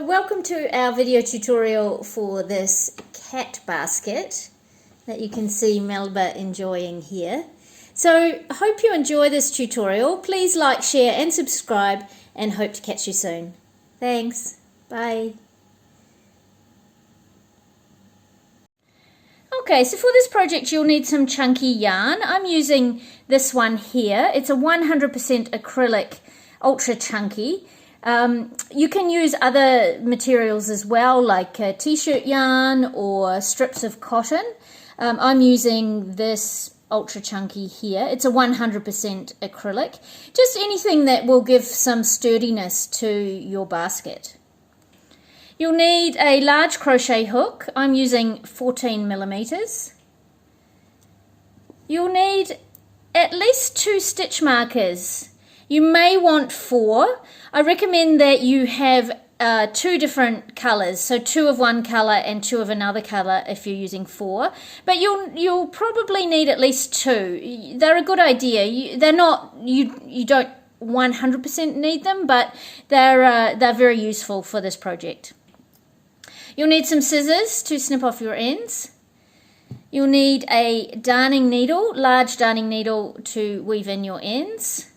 So welcome to our video tutorial for this cat basket that you can see Melba enjoying here. So I hope you enjoy this tutorial. Please like, share and subscribe, and hope to catch you soon. Thanks. Bye. Okay, so for this project you'll need some chunky yarn. I'm using this one here. It's a 100% acrylic, ultra chunky. You can use other materials as well, like t-shirt yarn or strips of cotton. I'm using this ultra chunky here. It's a 100% acrylic. Just anything that will give some sturdiness to your basket. You'll need a large crochet hook. I'm using 14 millimeters. You'll need at least 2 stitch markers. You may want 4. I recommend that you have 2 different colors, so 2 of one color and 2 of another color if you're using 4. But you'll probably need at least 2. They're a good idea. They're not, you don't 100% need them, but they're very useful for this project. You'll need some scissors to snip off your ends. You'll need a darning needle, large darning needle, to weave in your ends.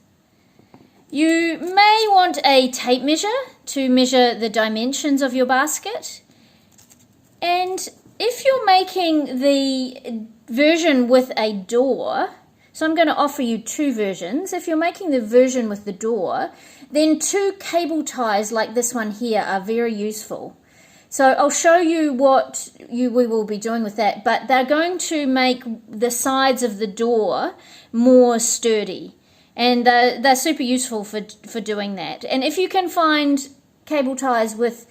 You may want a tape measure to measure the dimensions of your basket. And if you're making the version with a door, so I'm going to offer you 2 versions. If you're making the version with the door, then 2 cable ties like this one here are very useful. So I'll show you what we will be doing with that, but they're going to make the sides of the door more sturdy. And they're super useful for doing that. And if you can find cable ties with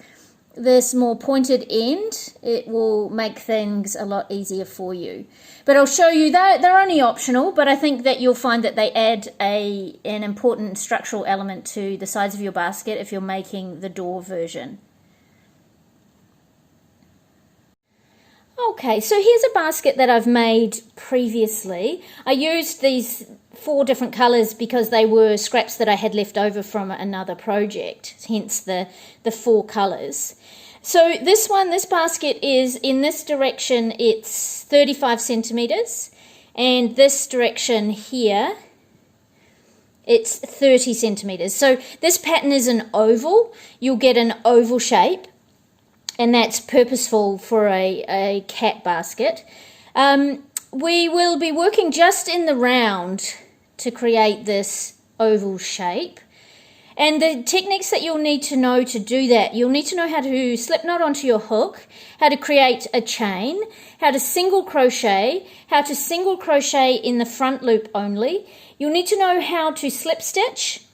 this more pointed end, it will make things a lot easier for you. But I'll show you that they're only optional, but I think that you'll find that they add an important structural element to the sides of your basket if you're making the door version. Okay, so here's a basket that I've made previously. I used these 4 different colours because they were scraps that I had left over from another project, hence the 4 colours. So this basket is in this direction, it's 35 centimetres, and this direction here, it's 30 centimetres. So this pattern is an oval. You'll get an oval shape, and that's purposeful for a cat basket. We will be working just in the round to create this oval shape. And the techniques that you'll need to know to do that, you'll need to know how to slip knot onto your hook, how to create a chain, how to single crochet in the front loop only. You'll need to know how to slip stitch,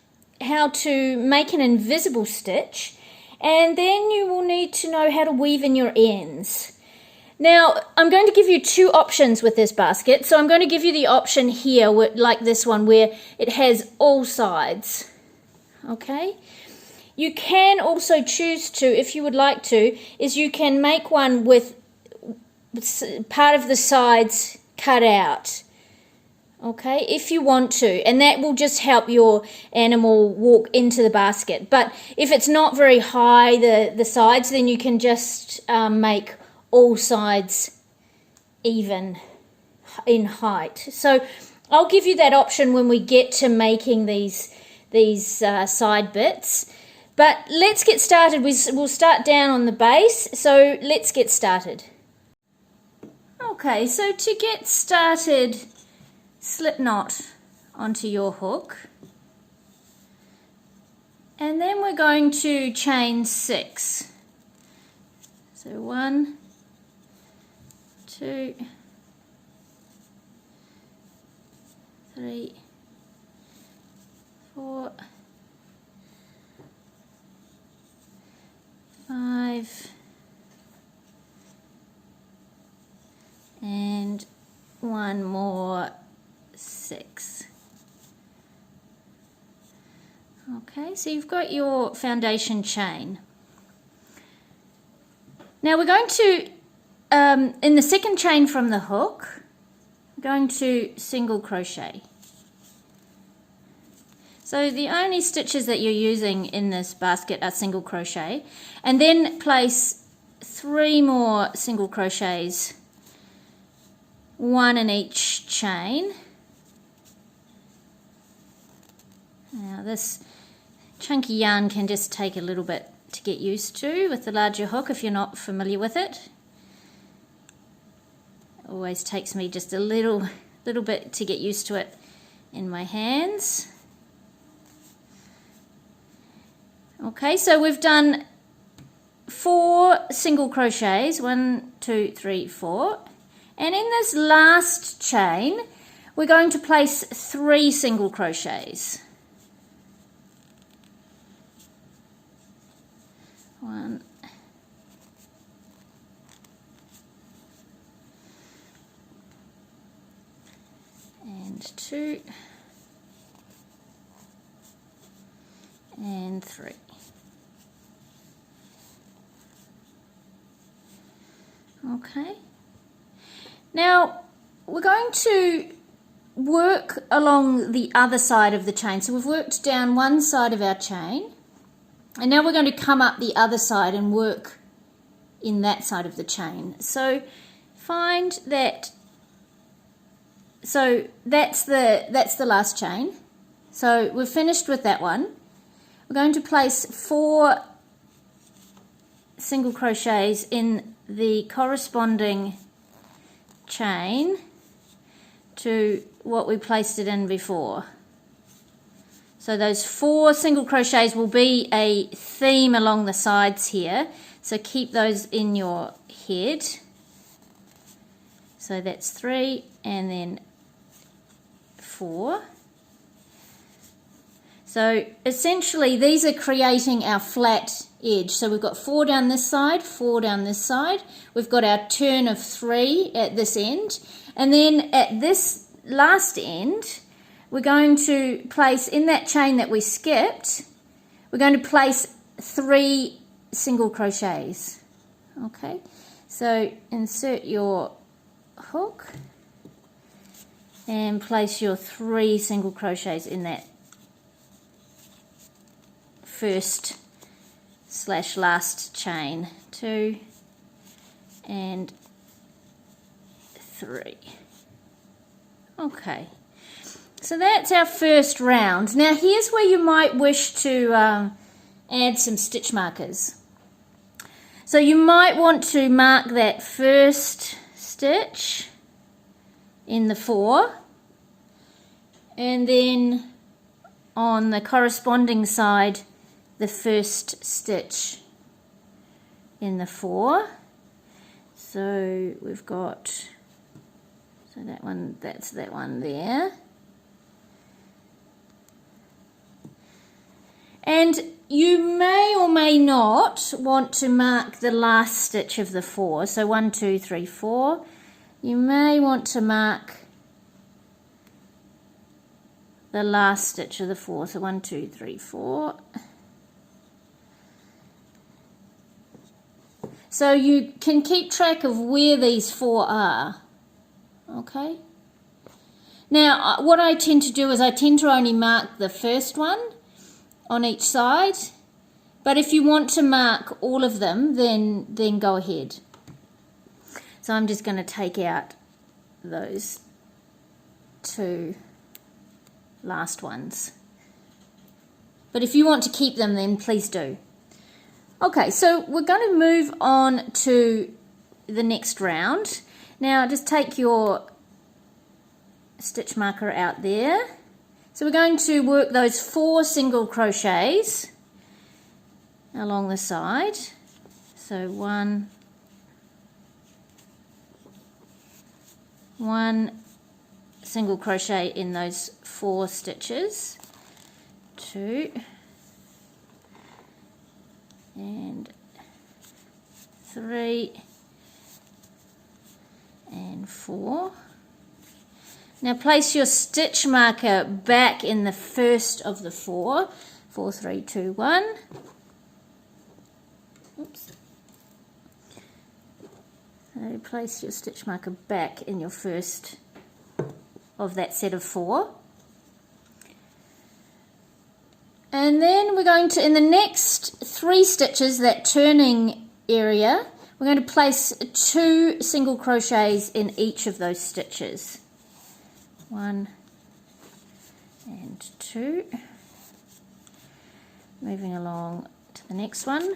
how to make an invisible stitch, and then you will need to know how to weave in your ends. Now, I'm going to give you 2 options with this basket. So I'm going to give you the option here, like this one, where it has all sides. Okay? You can also choose to, if you would like to, is you can make one with part of the sides cut out. Okay, if you want to, and that will just help your animal walk into the basket. But if it's not very high, the sides, then you can just make all sides even in height. So I'll give you that option when we get to making these side bits. But let's get started. We'll start down on the base, so let's get started. Okay, so to get started, slip knot onto your hook, and then we're going to chain 6. So 1, 2, 3, 4, 5, and 1 more, 6. Okay, so you've got your foundation chain. Now we're going to, in the second chain from the hook, we're going to single crochet. So the only stitches that you're using in this basket are single crochet, and then place 3 more single crochets, 1 in each chain. Now this chunky yarn can just take a little bit to get used to with the larger hook if you're not familiar with it. It always takes me just a little bit to get used to it in my hands. Okay, so we've done 4 single crochets, 1, 2, 3, 4, and in this last chain we're going to place 3 single crochets. 1, and 2, and 3. Okay, now we're going to work along the other side of the chain. So we've worked down one side of our chain, and now we're going to come up the other side and work in that side of the chain. So find that, so that's the last chain. So we're finished with that one. We're going to place 4 single crochets in the corresponding chain to what we placed it in before. So those 4 single crochets will be a theme along the sides here, so keep those in your head. So that's 3 and then 4. So essentially these are creating our flat edge. So we've got 4 down this side, 4 down this side. We've got our turn of 3 at this end, and then at this last end we're going to place in that chain that we skipped, we're going to place 3 single crochets. Okay, so insert your hook and place your 3 single crochets in that first / last chain. 2 and 3. Okay, so that's our first round. Now here's where you might wish to add some stitch markers. So you might want to mark that first stitch in the 4, and then on the corresponding side the first stitch in the 4. So we've got, so that one, that's that one there. And you may or may not want to mark the last stitch of the 4. So 1, 2, 3, 4. You may want to mark the last stitch of the 4. So 1, 2, 3, 4. So you can keep track of where these 4 are. Okay. Now what I tend to do is I tend to only mark the first one on each side, but if you want to mark all of them, then go ahead. So I'm just going to take out those 2 last ones, but if you want to keep them, then please do. Okay, so we're going to move on to the next round. Now just take your stitch marker out there. So we're going to work those 4 single crochets along the side. So 1, 1 single crochet in those 4 stitches, 2, and 3, and 4. Now place your stitch marker back in the first of the 4. 4, 3, 2, 1. Oops. So place your stitch marker back in your first of that set of 4. And then we're going to, in the next 3 stitches, that turning area, we're going to place 2 single crochets in each of those stitches. 1 and 2. Moving along to the next one.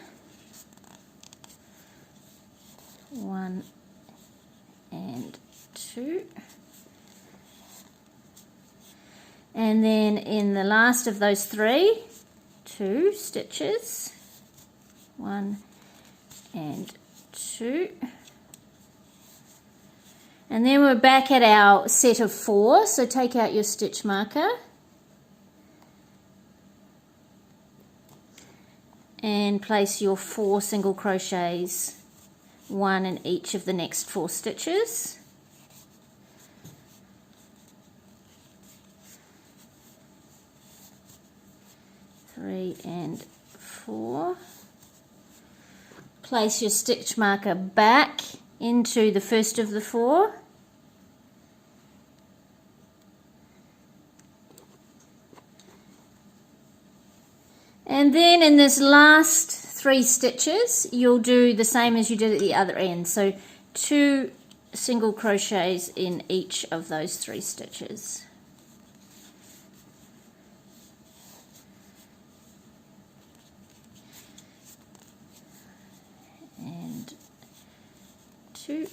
1 and 2. And then in the last of those 3, 2 stitches. 1 and 2. And then we're back at our set of 4, so take out your stitch marker and place your 4 single crochets, 1 in each of the next 4 stitches. Three and 4. Place your stitch marker back into the first of the 4. And then in this last 3 stitches, you'll do the same as you did at the other end. So 2 single crochets in each of those 3 stitches. And 2.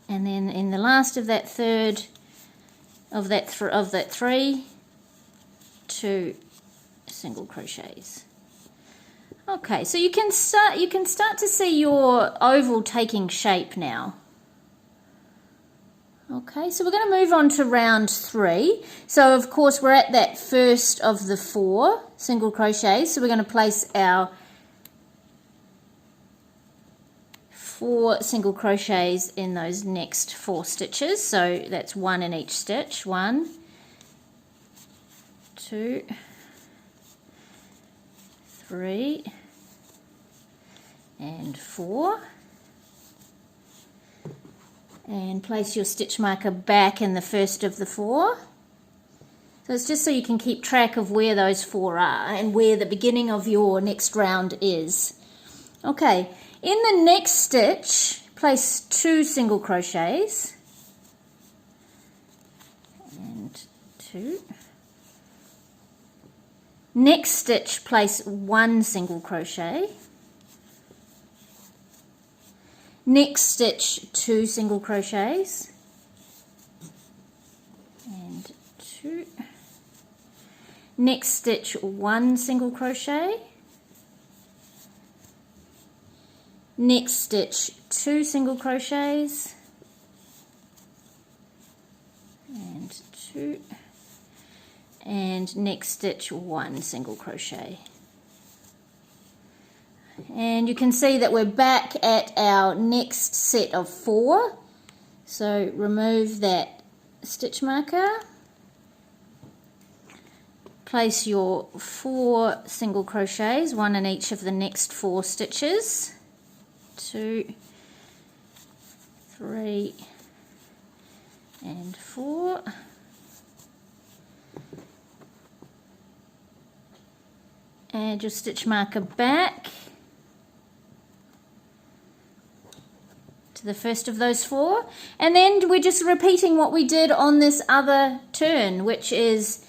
And then in the last of that third of that 3, 2 single crochets. Okay, so you can start to see your oval taking shape now. Okay, so we're going to move on to round 3. So of course we're at that first of the 4 single crochets, so we're going to place our 4 single crochets in those next 4 stitches. So that's 1 in each stitch. 1, 2, 3 and 4. And place your stitch marker back in the first of the 4. So it's just so you can keep track of where those 4 are and where the beginning of your next round is. Okay, in the next stitch, place 2 single crochets. And 2. Next stitch, place 1 single crochet. Next stitch, 2 single crochets. And 2. Next stitch, 1 single crochet. Next stitch, 2 single crochets. And 2. And next stitch, 1 single crochet. And you can see that we're back at our next set of 4. So remove that stitch marker. Place your 4 single crochets, 1 in each of the next 4 stitches. 2, 3 and 4. Add your stitch marker back to the first of those 4, and then we're just repeating what we did on this other turn, which is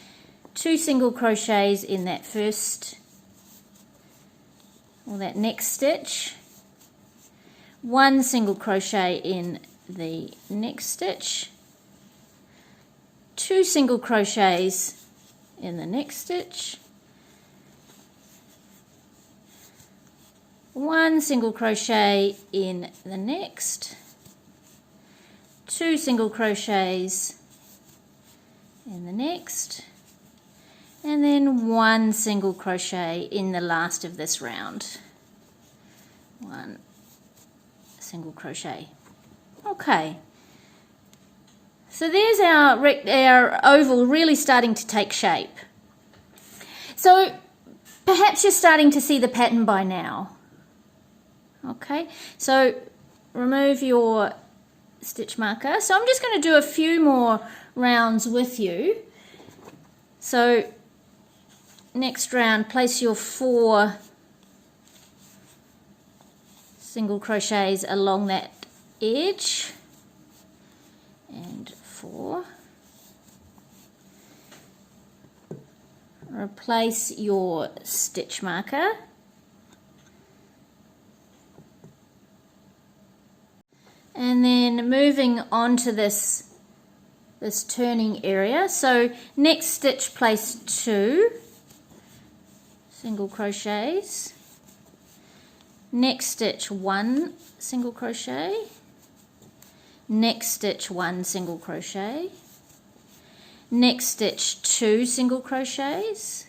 2 single crochets in that first or that next stitch, 1 single crochet in the next stitch, 2 single crochets in the next stitch, 1 single crochet in the next, 2 single crochets in the next, and then 1 single crochet in the last of this round. 1 single crochet. Okay, so there's our oval really starting to take shape. So perhaps you're starting to see the pattern by now. Okay, so remove your stitch marker. So I'm just going to do a few more rounds with you. So next round, place your 4 single crochets along that edge, and 4. Replace your stitch marker, and then moving on to this turning area. So next stitch, place 2 single crochets, next stitch 1 single crochet, next stitch 1 single crochet, next stitch 2 single crochets,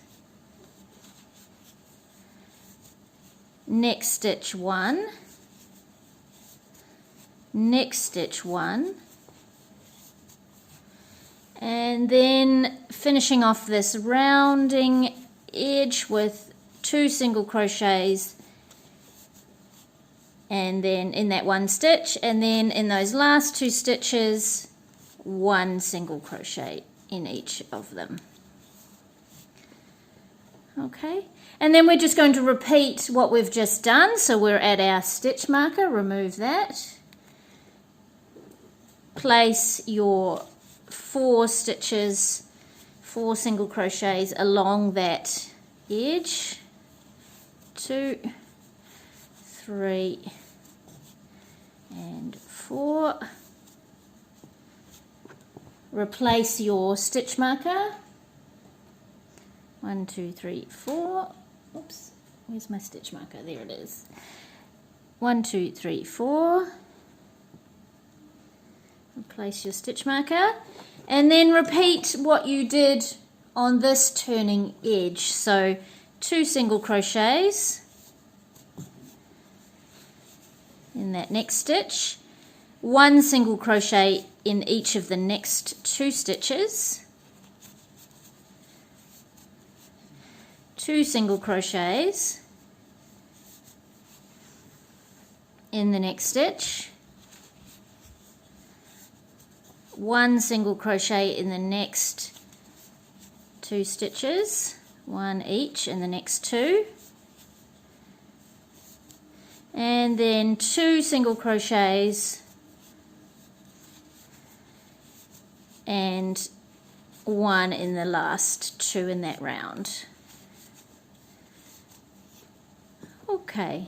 next stitch 1, next stitch 1, and then finishing off this rounding edge with 2 single crochets, and then in that 1 stitch, and then in those last 2 stitches 1 single crochet in each of them. Okay, and then we're just going to repeat what we've just done. So we're at our stitch marker, remove that, place your 4 stitches, 4 single crochets along that edge, 2, 3 and 4. Replace your stitch marker, 1, 2, 3, 4. Oops, where's my stitch marker? There it is. 1, 2, 3, 4. Replace your stitch marker, and then repeat what you did on this turning edge. So 2 single crochets in that next stitch, 1 single crochet in each of the next 2 stitches, 2 single crochets in the next stitch, 1 single crochet in the next 2 stitches, 1 each in the next 2, and then 2 single crochets and 1 in the last 2 in that round. Okay,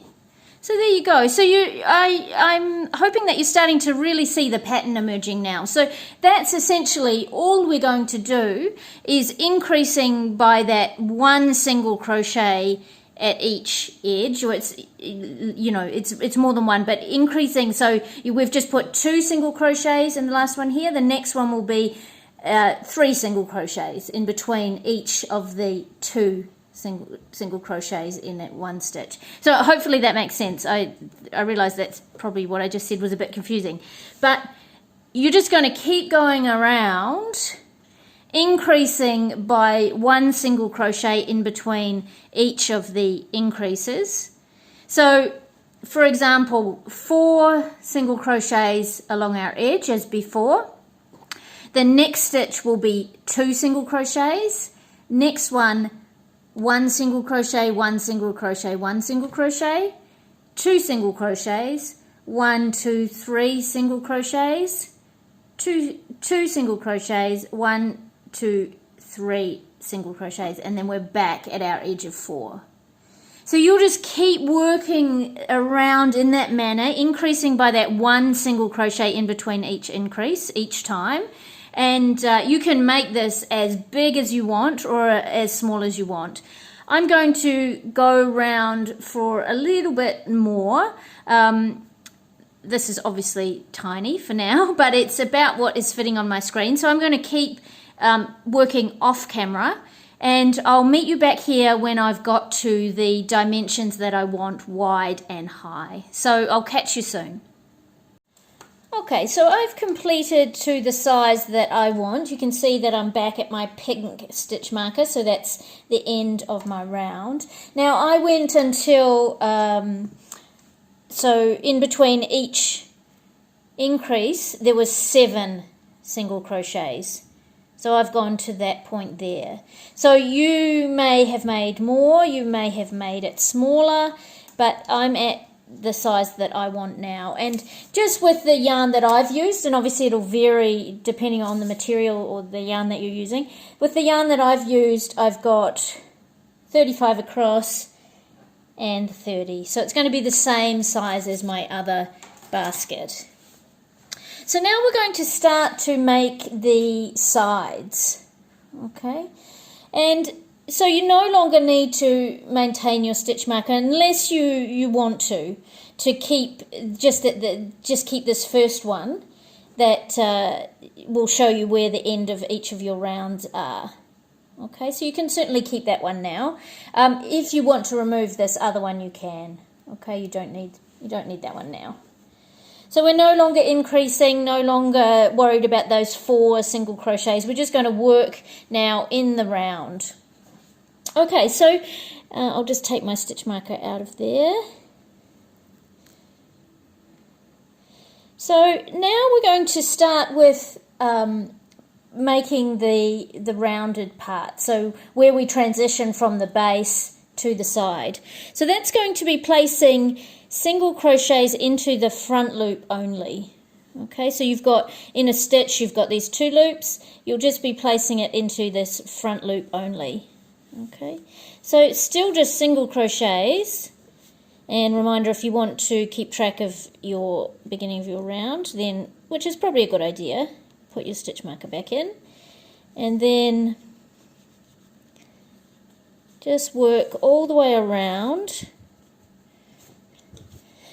so there you go. So I'm hoping that you're starting to really see the pattern emerging now. So that's essentially all we're going to do, is increasing by that 1 single crochet at each edge, or it's, you know, it's more than 1, but increasing. So we've just put 2 single crochets in the last one here. The next one will be 3 single crochets in between each of the 2 single crochets in that 1 stitch. So hopefully that makes sense. I realize that's probably what I just said was a bit confusing, but you're just going to keep going around, increasing by 1 single crochet in between each of the increases. So for example, 4 single crochets along our edge as before. The next stitch will be 2 single crochets, next one 1 single crochet, 1 single crochet, 1 single crochet, 2 single crochets, 1, 2, 3 single crochets, 2 single crochets, 1, 2, 3 single crochets, and then we're back at our edge of 4. So you'll just keep working around in that manner, increasing by that 1 single crochet in between each increase each time. And you can make this as big as you want or as small as you want. I'm going to go round for a little bit more. This is obviously tiny for now, but it's about what is fitting on my screen. So I'm going to keep working off camera, and I'll meet you back here when I've got to the dimensions that I want, wide and high. So I'll catch you soon. Okay, so I've completed to the size that I want. You can see that I'm back at my pink stitch marker, so that's the end of my round. Now I went until, so in between each increase there was 7 single crochets. So I've gone to that point there. So you may have made more, you may have made it smaller, but I'm at the size that I want now. And just with the yarn that I've used, and obviously it'll vary depending on the material or the yarn that you're using. With the yarn that I've used, I've got 35 across and 30. So it's going to be the same size as my other basket. So now we're going to start to make the sides, okay? And so you no longer need to maintain your stitch marker unless you want to keep just keep this first one that will show you where the end of each of your rounds are. Okay, so you can certainly keep that one now. If you want to remove this other one, you can. Okay, you don't need that one now. So we're no longer increasing, no longer worried about those 4 single crochets. We're just going to work now in the round. Okay, so I'll just take my stitch marker out of there. So now we're going to start with making the rounded part. So where we transition from the base to the side. So that's going to be placing single crochets into the front loop only. Okay, so you've got in a stitch, you've got these 2 loops. You'll just be placing it into this front loop only. Okay, so it's still just single crochets. And reminder, if you want to keep track of your beginning of your round, then, which is probably a good idea, put your stitch marker back in, and then just work all the way around.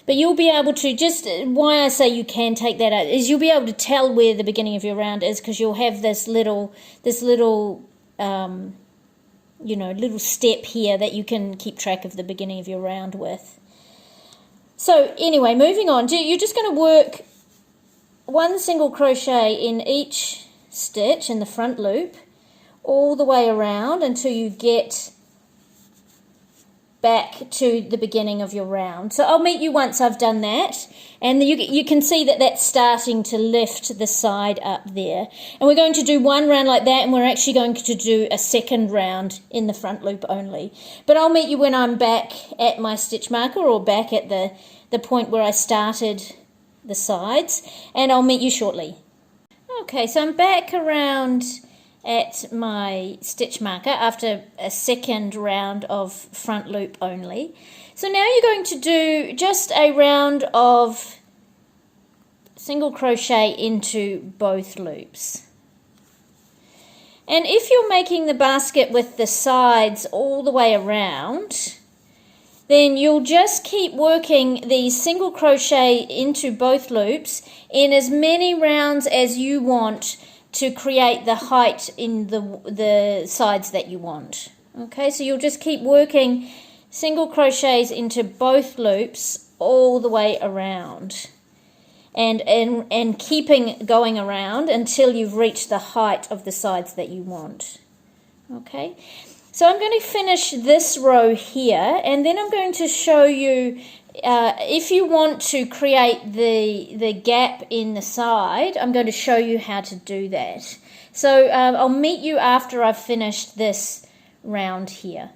But you'll be able to, just why I say you can take that out is you'll be able to tell where the beginning of your round is, because you'll have this little little step here that you can keep track of the beginning of your round with. So anyway, moving on, you're just going to work 1 single crochet in each stitch in the front loop all the way around until you get back to the beginning of your round. So I'll meet you once I've done that, and you can see that that's starting to lift the side up there. And we're going to do 1 round like that, and we're actually going to do a second round in the front loop only. But I'll meet you when I'm back at my stitch marker, or back at the point where I started the sides, and I'll meet you shortly. Okay, so I'm back around at my stitch marker after a second round of front loop only. So now you're going to do just a round of single crochet into both loops. And if you're making the basket with the sides all the way around, then you'll just keep working the single crochet into both loops in as many rounds as you want to create the height in the sides that you want. Okay, so you'll just keep working single crochets into both loops all the way around, and keeping going around until you've reached the height of the sides that you want. Okay, so I'm going to finish this row here, and then I'm going to show you if you want to create the gap in the side. I'm going to show you how to do that. So I'll meet you after I've finished this round here.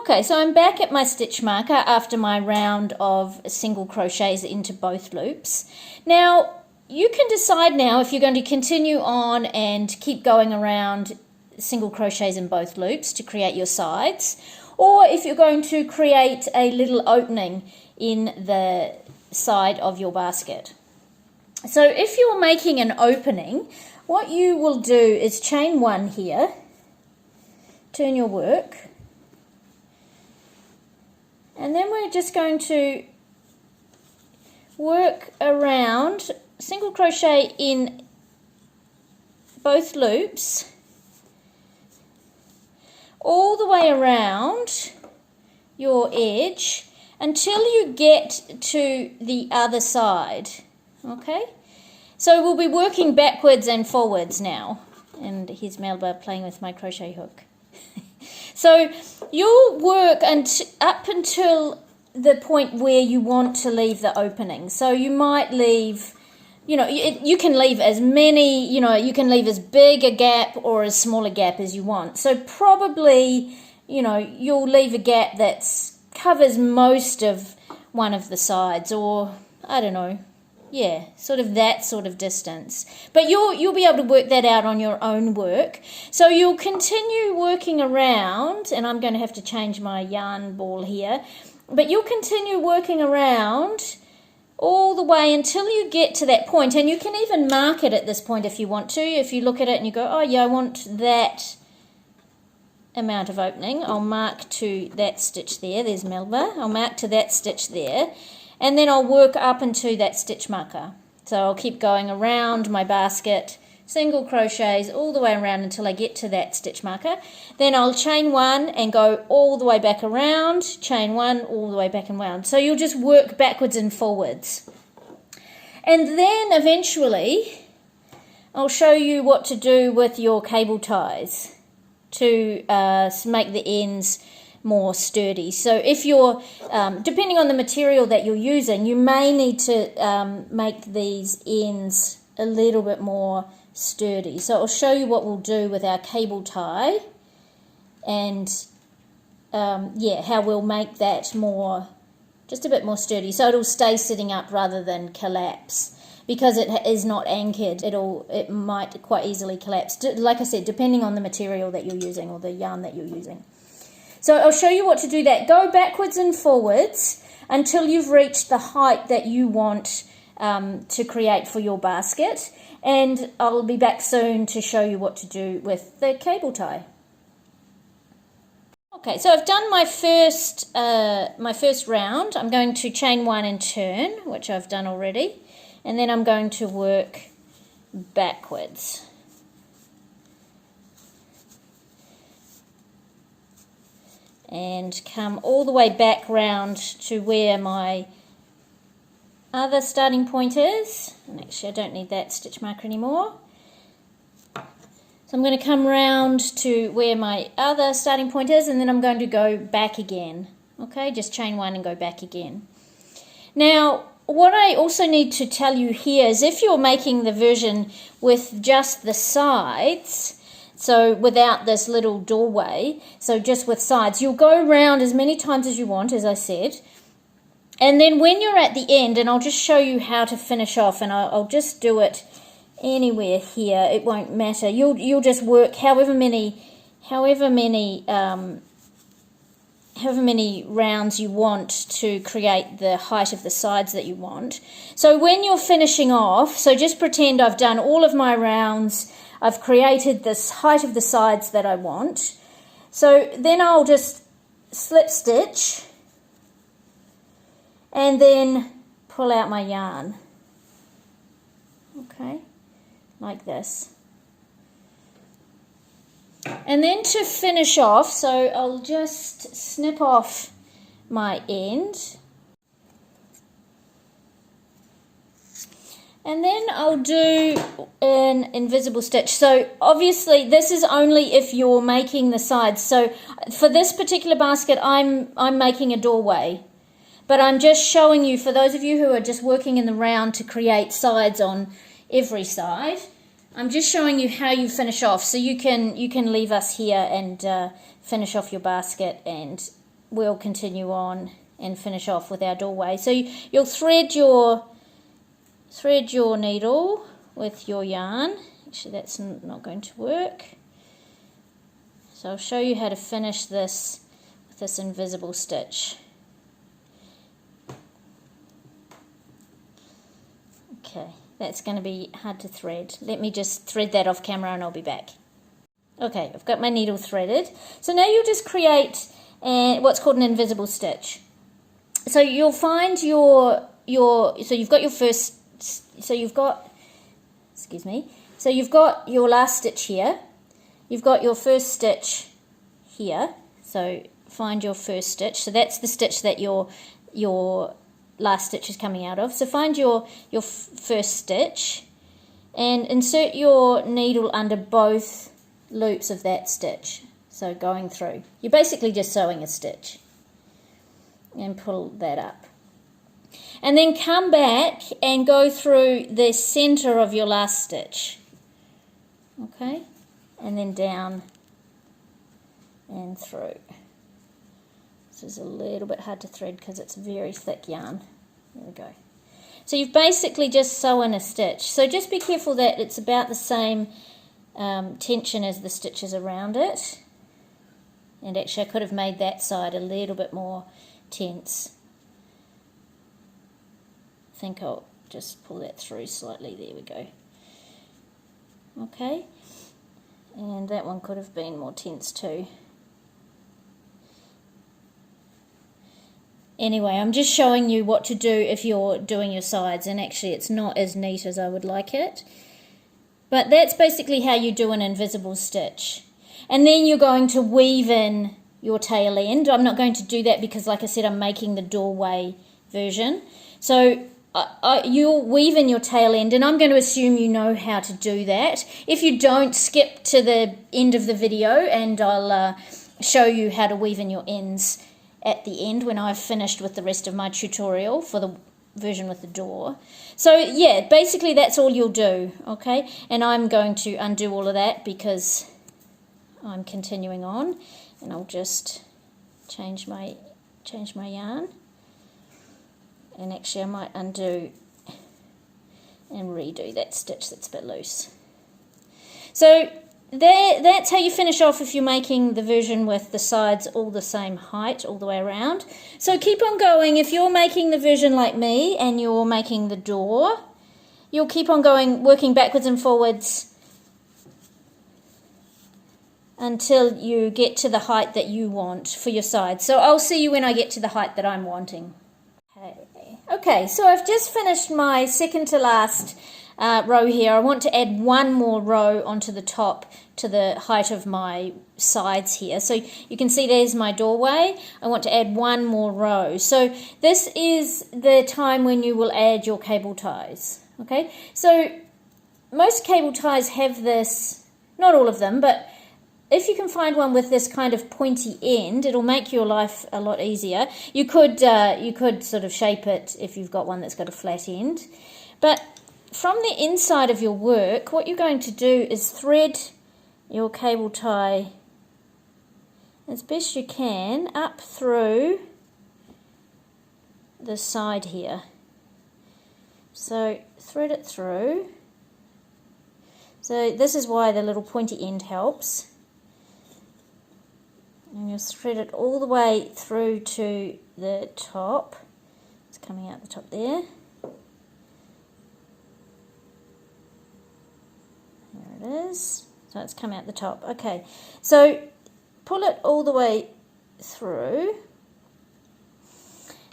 Okay, so I'm back at my stitch marker after my round of single crochets into both loops. Now you can decide now if you're going to continue on and keep going around single crochets in both loops to create your sides, or if you're going to create a little opening in the side of your basket. So if you're making an opening, what you will do is chain 1 here, turn your work, and then we're just going to work around, single crochet in both loops all the way around your edge until you get to the other side. Okay, so we'll be working backwards and forwards now. And here's Melba playing with my crochet hook. So you'll work up until the point where you want to leave the opening. So you might leave you know, you can leave as many, you know, you can leave as big a gap or as small a gap as you want. So probably, you know, you'll leave a gap that covers most of one of the sides, or I don't know, yeah, sort of that sort of distance. But you'll be able to work that out on your own work. So you'll continue working around, and I'm going to have to change my yarn ball here, but you'll continue working around all the way until you get to that point. And you can even mark it at this point if you want to. If you look at it and you go, oh yeah, I want that amount of opening, I'll mark to that stitch there. There's Melba. I'll mark to that stitch there, and then I'll work up into that stitch marker. So I'll keep going around my basket, single crochets all the way around until I get to that stitch marker. Then I'll chain one and go all the way back around, chain one all the way back and around. So you'll just work backwards and forwards. And then eventually I'll show you what to do with your cable ties to make the ends more sturdy. So if you're, depending on the material that you're using, you may need to make these ends a little bit more sturdy. So I'll show you what we'll do with our cable tie, and yeah, how we'll make that more, just a bit more sturdy, so it'll stay sitting up rather than collapse. Because it is not anchored, it might quite easily collapse. Like I said, depending on the material that you're using or the yarn that you're using. So I'll show you what to do that. Go backwards and forwards until you've reached the height that you want to create for your basket. And I'll be back soon to show you what to do with the cable tie. Okay, so I've done my first round. I'm going to chain one and turn, which I've done already. And then I'm going to work backwards. And come all the way back round to where my other starting point is. And actually I don't need that stitch marker anymore. So I'm going to come round to where my other starting point is, and then I'm going to go back again. Okay, just chain one and go back again. Now, what I also need to tell you here is if you're making the version with just the sides, so without this little doorway, so just with sides, you'll go around as many times as you want, as I said. And then when you're at the end, and I'll just show you how to finish off, and I'll just do it anywhere here, it won't matter. You'll just work however many rounds you want to create the height of the sides that you want. So when you're finishing off, so just pretend I've done all of my rounds, I've created this height of the sides that I want. So then I'll just slip stitch and then pull out my yarn. Okay, like this. And then to finish off, so I'll just snip off my end. And then I'll do an invisible stitch. So obviously this is only if you're making the sides. So for this particular basket, I'm making a doorway. But I'm just showing you, for those of you who are just working in the round to create sides on every side, I'm just showing you how you finish off. So you can leave us here and finish off your basket, and we'll continue on and finish off with our doorway. So you'll thread your needle with your yarn. Actually, that's not going to work. So I'll show you how to finish this with this invisible stitch. Okay. That's going to be hard to thread. Let me just thread that off camera and I'll be back. Okay, I've got my needle threaded. So now you'll just create what's called an invisible stitch. So you'll find so you've got your first, so you've got your last stitch here. You've got your first stitch here. So find your first stitch. So that's the stitch that your last stitch is coming out of. So find your first stitch and insert your needle under both loops of that stitch. So going through, you're basically just sewing a stitch, and pull that up. and then come back and go through the center of your last stitch. Okay, and then down and through. This is a little bit hard to thread because it's very thick yarn. There we go. So you've basically just sewn a stitch. So just be careful that it's about the same tension as the stitches around it. And actually I could have made that side a little bit more tense. I think I'll just pull that through slightly. There we go. Okay. And that one could have been more tense too. Anyway, I'm just showing you what to do if you're doing your sides, and actually it's not as neat as I would like it. But that's basically how you do an invisible stitch. And then you're going to weave in your tail end. I'm not going to do that because, like I said, I'm making the doorway version. So you'll weave in your tail end, and I'm going to assume you know how to do that. If you don't, skip to the end of the video and I'll show you how to weave in your ends at the end when I've finished with the rest of my tutorial for the version with the door. So yeah, basically that's all you'll do, okay? And I'm going to undo all of that because I'm continuing on, and I'll just change my yarn. And actually I might undo and redo that stitch that's a bit loose. So that's how you finish off if you're making the version with the sides all the same height all the way around. So keep on going. If you're making the version like me and you're making the door, you'll keep on going, working backwards and forwards until you get to the height that you want for your sides. So I'll see you when I get to the height that I'm wanting. Okay, so I've just finished my second to last row here. I want to add one more row onto the top to the height of my sides here. So you can see there's my doorway. I want to add one more row. So this is the time when you will add your cable ties. Okay, so most cable ties have this, not all of them, but if you can find one with this kind of pointy end, it'll make your life a lot easier. You could sort of shape it if you've got one that's got a flat end. But from the inside of your work, what you're going to do is thread your cable tie as best you can up through the side here. So thread it through. So this is why the little pointy end helps. And you'll thread it all the way through to the top. It's coming out the top there. There it is. So it's come out the top. Okay, so pull it all the way through.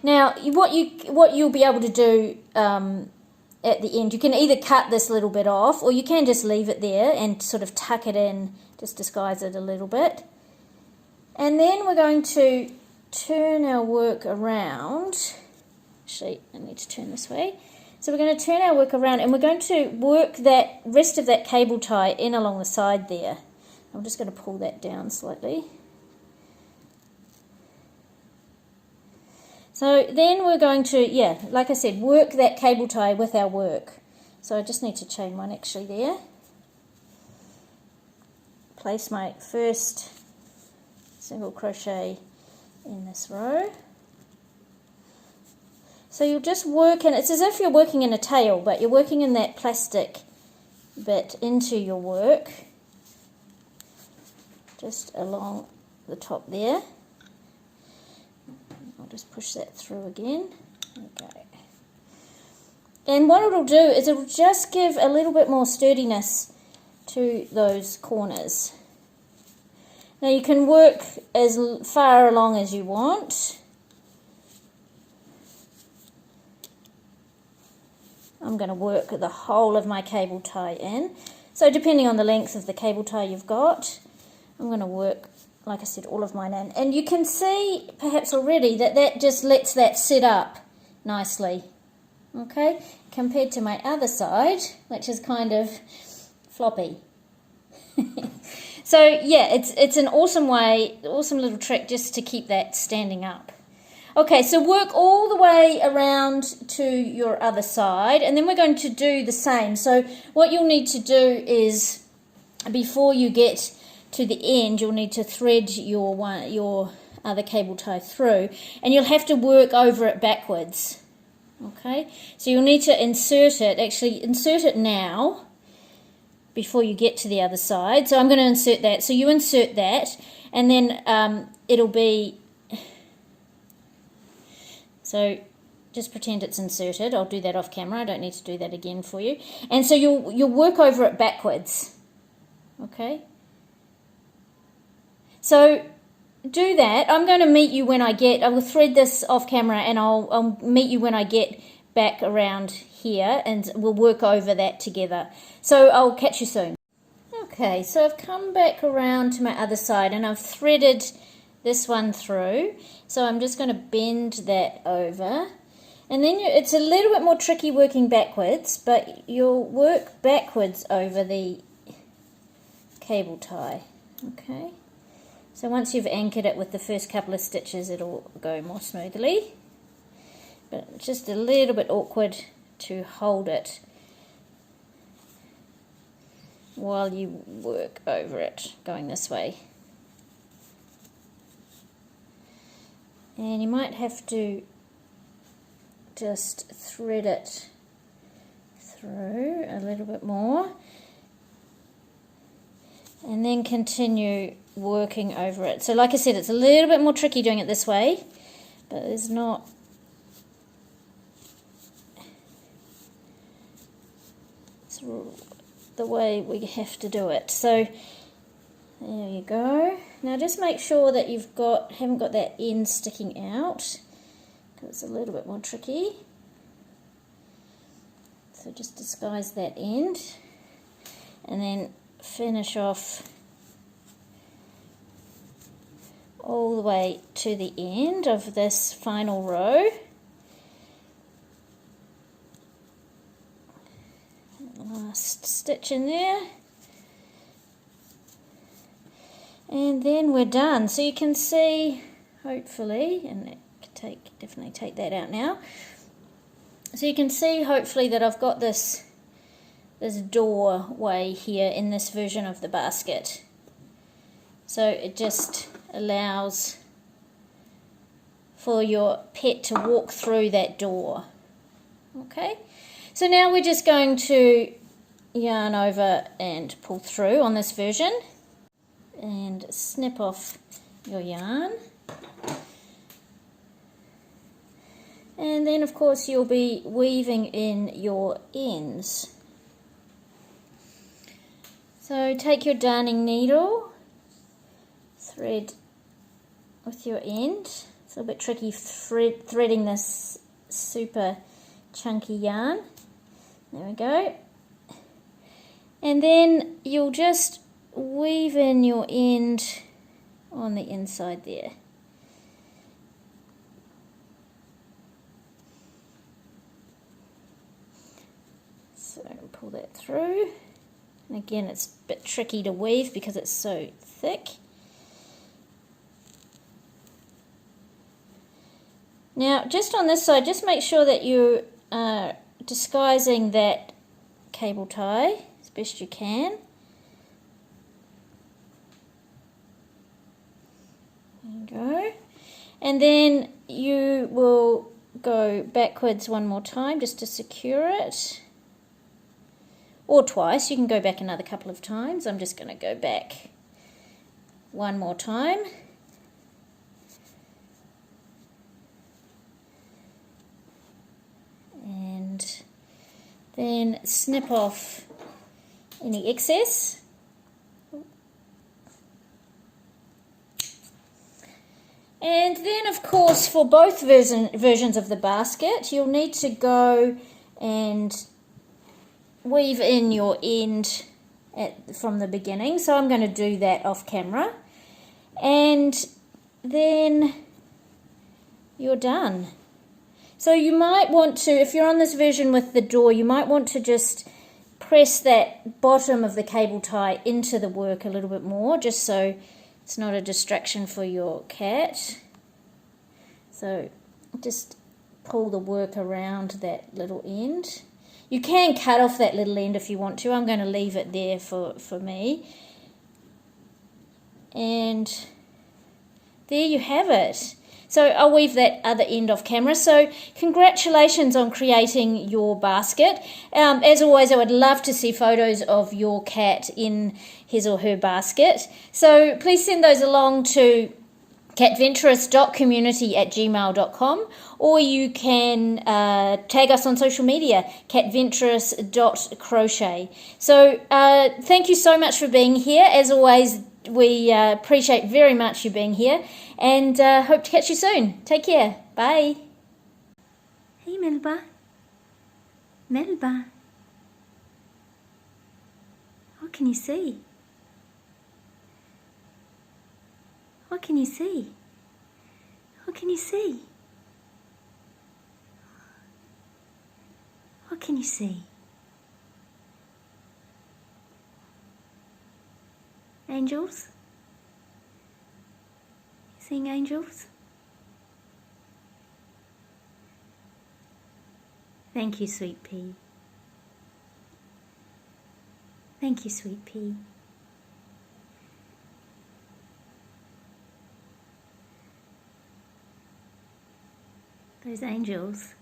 Now, what you'll be able to do at the end, you can either cut this little bit off, or you can just leave it there and sort of tuck it in, just disguise it a little bit. And then we're going to turn our work around. Actually, I need to turn this way. So we're going to turn our work around, and we're going to work that rest of that cable tie in along the side there. I'm just going to pull that down slightly. So then we're going to, yeah, like I said, work that cable tie with our work. So I just need to chain one actually there. Place my first single crochet in this row. So you'll just work in, it's as if you're working in a tail, but you're working in that plastic bit into your work, just along the top there. I'll just push that through again. Okay. And what it'll do is it'll just give a little bit more sturdiness to those corners. Now you can work as far along as you want. I'm going to work the whole of my cable tie in. So depending on the length of the cable tie you've got, I'm going to work, like I said, all of mine in. And you can see perhaps already that that just lets that sit up nicely. Okay, compared to my other side, which is kind of floppy. So yeah, it's an awesome way, awesome little trick just to keep that standing up. Okay, so work all the way around to your other side, and then we're going to do the same. So what you'll need to do is, before you get to the end, you'll need to thread your other cable tie through, and you'll have to work over it backwards. Okay, so you'll need to insert it now before you get to the other side. So I'm going to insert that. So you insert that, and then it'll be, so just pretend it's inserted. I'll do that off camera. I don't need to do that again for you. And so you'll work over it backwards. Okay. So do that. I'm going to meet you when I will thread this off camera, and I'll meet you when I get back around here, and we'll work over that together. So I'll catch you soon. Okay, so I've come back around to my other side, and I've threaded this one through. So I'm just going to bend that over, and then it's a little bit more tricky working backwards, but you'll work backwards over the cable tie. Okay, so once you've anchored it with the first couple of stitches, it'll go more smoothly, but it's just a little bit awkward to hold it while you work over it going this way. And you might have to just thread it through a little bit more, and then continue working over it. So like I said, it's a little bit more tricky doing it this way, but it's not, it's the way we have to do it. So there you go. Now just make sure that haven't got that end sticking out, because it's a little bit more tricky. So just disguise that end, and then finish off all the way to the end of this final row. Last stitch in there, and then we're done. So you can see, hopefully, and definitely take that out now. So you can see, hopefully, that I've got this doorway here in this version of the basket. So it just allows for your pet to walk through that door. Okay, so now we're just going to yarn over and pull through on this version, and snip off your yarn, and then of course you'll be weaving in your ends. So take your darning needle, thread with your end. It's a little bit tricky threading this super chunky yarn. There we go. And then you'll just weave in your end on the inside there. So pull that through. And again, it's a bit tricky to weave because it's so thick. Now, just on this side, just make sure that you are disguising that cable tie as best you can. There you go. And then you will go backwards one more time just to secure it. Or twice. You can go back another couple of times. I'm just going to go back one more time. And then snip off any excess. And then, of course, for both versions of the basket, you'll need to go and weave in your end from the beginning. So I'm going to do that off camera. And then you're done. So you might want to, if you're on this version with the door, you might want to just press that bottom of the cable tie into the work a little bit more, just so it's not a distraction for your cat. So just pull the work around that little end. You can cut off that little end if you want to. I'm going to leave it there for me. And there you have it. So I'll weave that other end off camera. So congratulations on creating your basket. As always, I would love to see photos of your cat in his or her basket. So please send those along to catventurous.community@gmail.com, or you can tag us on social media, catventurous.crochet. So thank you so much for being here. As always, we appreciate very much you being here, and hope to catch you soon. Take care. Bye. Hey, Melba. Melba. What can you see? What can you see? What can you see? What can you see? Angels? You seeing angels? Thank you, sweet pea. Thank you, sweet pea. Those angels